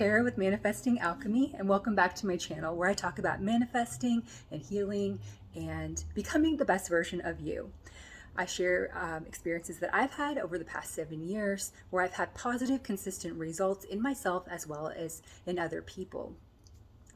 Claire with Manifesting Alchemy, and welcome back to my channel where I talk about manifesting and healing and becoming the best version of you. I share experiences that I've had over the past 7 years where I've had positive, consistent results in myself as well as in other people.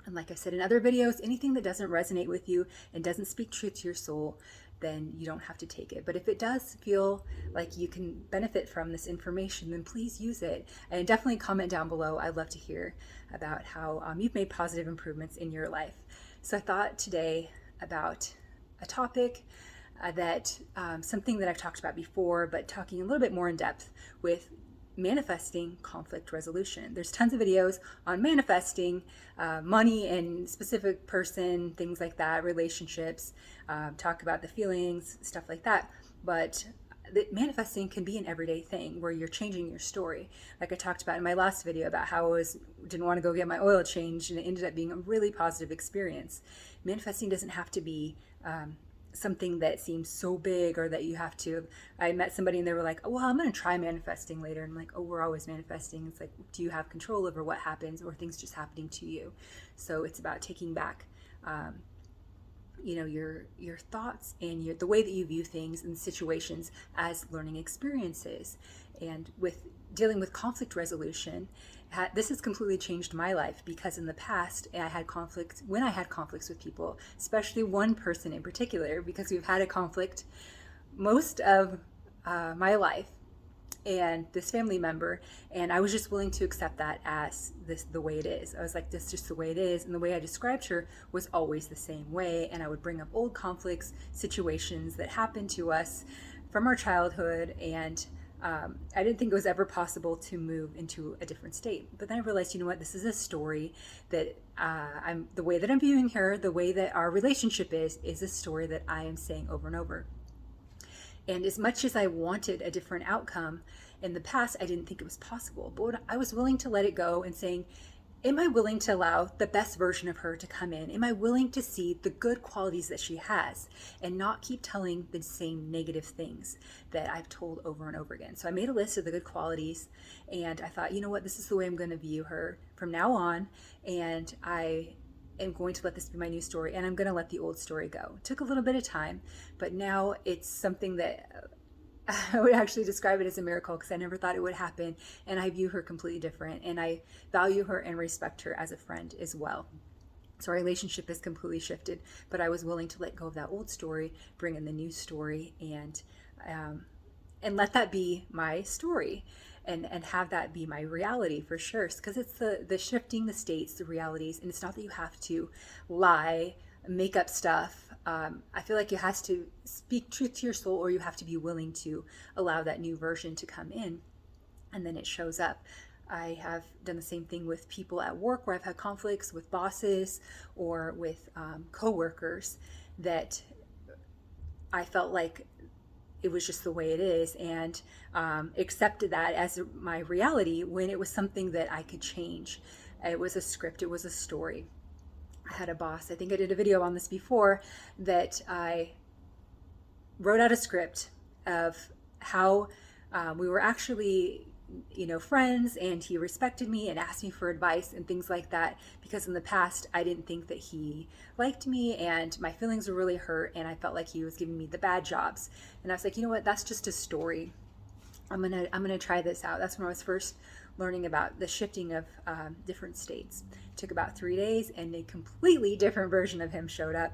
And like I said in other videos, anything that doesn't resonate with you and doesn't speak truth to your soul, then you don't have to take it. But if it does feel like you can benefit from this information, then please use it. And definitely comment down below. I'd love to hear about how you've made positive improvements in your life. So I thought today about a topic that something that I've talked about before, but talking a little bit more in depth with manifesting conflict resolution. There's tons of videos on manifesting money and specific person, things like that, relationships, talk about the feelings, stuff like that. But manifesting can be an everyday thing where you're changing your story. Like I talked about in my last video about how I didn't want to go get my oil changed, and it ended up being a really positive experience. Manifesting doesn't have to be something that seems so big or that you have to. I met somebody and they were like, oh, well, I'm going to try manifesting later. And I'm like, oh, we're always manifesting. It's like, do you have control over what happens, or things just happening to you? So it's about taking back your thoughts and the way that you view things and situations as learning experiences. And with dealing with conflict resolution, this has completely changed my life, because in the past when I had conflicts with people, especially one person in particular, because we've had a conflict most of my life, and this family member, and I was just willing to accept that as the way it is. I was like, this is just the way it is, and the way I described her was always the same way. And I would bring up old conflicts, situations that happened to us from our childhood, and I didn't think it was ever possible to move into a different state. But then I realized, you know what, this is a story that the way that I'm viewing her, the way that our relationship is a story that I am saying over and over. And as much as I wanted a different outcome in the past, I didn't think it was possible. But I was willing to let it go and saying, am I willing to allow the best version of her to come in? Am I willing to see the good qualities that she has and not keep telling the same negative things that I've told over and over again? So I made a list of the good qualities, and I thought, you know what, this is the way I'm going to view her from now on. And I am going to let this be my new story, and I'm going to let the old story go. It took a little bit of time, but now it's something that I would actually describe it as a miracle, because I never thought it would happen, and I view her completely different, and I value her and respect her as a friend as well. So our relationship has completely shifted, but I was willing to let go of that old story, bring in the new story, and let that be my story, and have that be my reality for sure. Because it's the shifting the states, the realities, and it's not that you have to lie, make up stuff. I feel like it has to speak truth to your soul, or you have to be willing to allow that new version to come in, and then it shows up. I have done the same thing with people at work where I've had conflicts with bosses or with coworkers that I felt like it was just the way it is, and accepted that as my reality when it was something that I could change. It was a script, it was a story. I had a boss, I think I did a video on this before, that I wrote out a script of how we were actually, friends, and he respected me and asked me for advice and things like that, because in the past I didn't think that he liked me, and my feelings were really hurt, and I felt like he was giving me the bad jobs. And I was like, you know what, that's just a story. I'm gonna try this out. That's when I was first learning about the shifting of different states. It took about 3 days, and a completely different version of him showed up.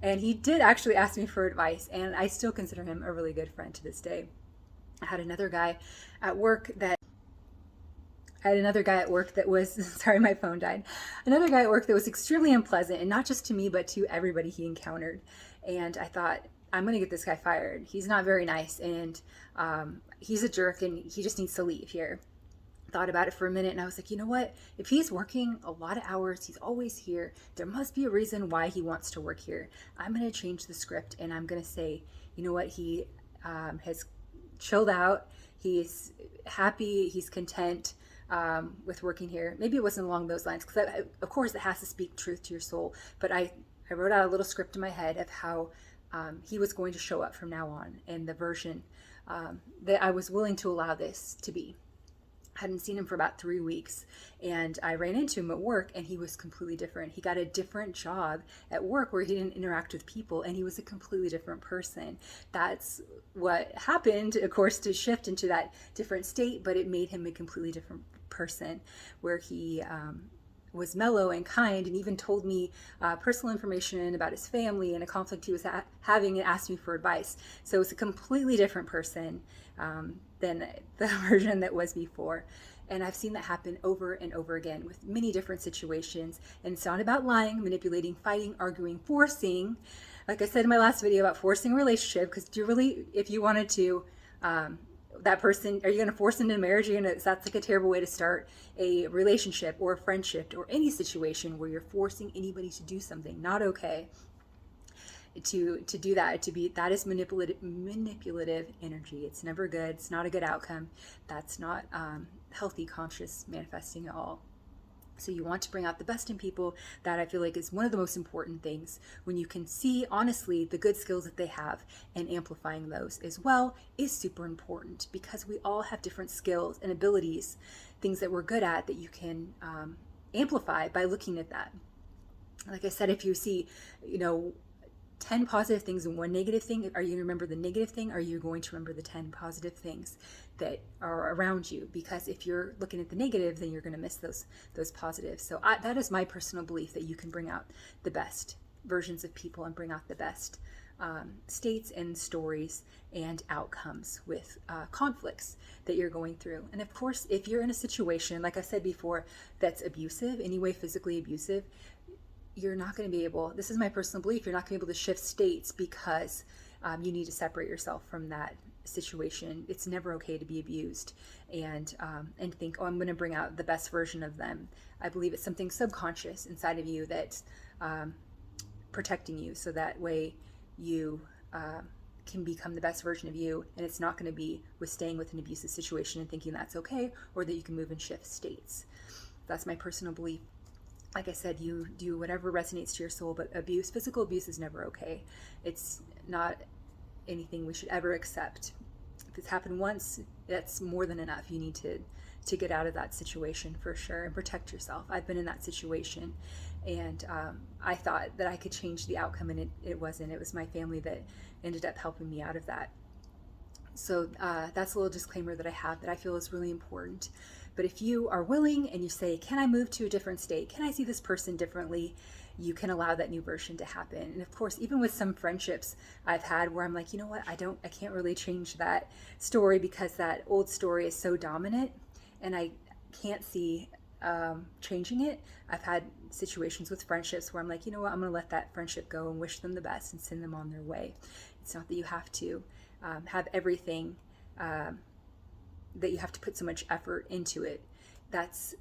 And he did actually ask me for advice, and I still consider him a really good friend to this day. I had another guy at work that was, sorry, my phone died. Another guy at work that was extremely unpleasant, and not just to me, but to everybody he encountered. And I thought, I'm going to get this guy fired. He's not very nice, and he's a jerk, and he just needs to leave here. Thought about it for a minute, and I was like, you know what? If he's working a lot of hours, he's always here, there must be a reason why he wants to work here. I'm going to change the script, and I'm going to say, you know what? He has chilled out. He's happy. He's content with working here. Maybe it wasn't along those lines, because of course it has to speak truth to your soul. But I wrote out a little script in my head of how he was going to show up from now on, and the version that I was willing to allow this to be. Hadn't seen him for about 3 weeks, and I ran into him at work, and he was completely different. He got a different job at work where he didn't interact with people, and he was a completely different person. That's what happened, of course, to shift into that different state, but it made him a completely different person, where he was mellow and kind, and even told me personal information about his family and a conflict he was having, and asked me for advice. So it's a completely different person than the version that was before. And I've seen that happen over and over again with many different situations. And it's not about lying, manipulating, fighting, arguing, forcing. Like I said in my last video about forcing a relationship, because do you really, if you wanted to, that person, are you going to force into marriage? That's like a terrible way to start a relationship or a friendship or any situation where you're forcing anybody to do something. Not okay to do that. That is manipulative energy. It's never good. It's not a good outcome. That's not healthy conscious manifesting at all. So you want to bring out the best in people. That I feel like is one of the most important things, when you can see honestly the good skills that they have, and amplifying those as well is super important, because we all have different skills and abilities, things that we're good at that you can amplify by looking at that. Like I said, if you see, 10 positive things and one negative thing, are you going to remember the negative thing? Or are you going to remember the 10 positive things that are around you? Because if you're looking at the negative, then you're going to miss those positives. So that is my personal belief, that you can bring out the best versions of people and bring out the best states and stories and outcomes with conflicts that you're going through. And of course, if you're in a situation, like I said before, that's abusive, anyway, physically abusive, you're not going to be able, this is my personal belief, you're not going to be able to shift states, because you need to separate yourself from that situation. It's never okay to be abused and think, oh, I'm going to bring out the best version of them. I believe it's something subconscious inside of you that's protecting you, so that way you can become the best version of you, and it's not going to be with staying with an abusive situation and thinking that's okay, or that you can move and shift states. That's my personal belief. Like I said, you do whatever resonates to your soul, but physical abuse is never okay. It's not anything we should ever accept. If it's happened once, that's more than enough. You need to get out of that situation for sure and protect yourself. I've been in that situation, and I thought that I could change the outcome, and it wasn't. It was my family that ended up helping me out of that. So that's a little disclaimer that I have that I feel is really important. But if you are willing and you say, can I move to a different state? Can I see this person differently? You can allow that new version to happen. And of course, even with some friendships I've had where I'm like, you know what, I can't really change that story, because that old story is so dominant and I can't see changing it. I've had situations with friendships where I'm like, you know what, I'm going to let that friendship go and wish them the best and send them on their way. It's not that you have to have everything that you have to put so much effort into it.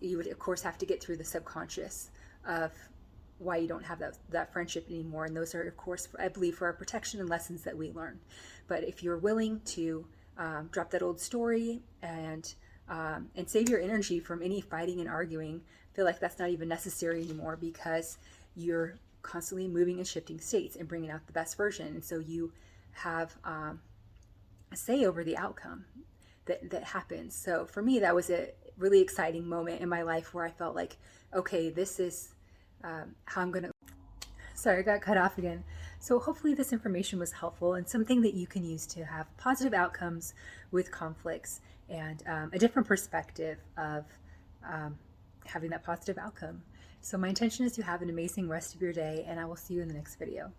You would of course have to get through the subconscious of why you don't have that friendship anymore. And those are of course, I believe, for our protection and lessons that we learn. But if you're willing to drop that old story and save your energy from any fighting and arguing, I feel like that's not even necessary anymore, because you're constantly moving and shifting states and bringing out the best version. And so you have a say over the outcome that happens. So for me, that was a really exciting moment in my life where I felt like, okay, this is how I'm going to, sorry, I got cut off again. So hopefully this information was helpful and something that you can use to have positive outcomes with conflicts, and a different perspective of having that positive outcome. So my intention is to have an amazing rest of your day, and I will see you in the next video.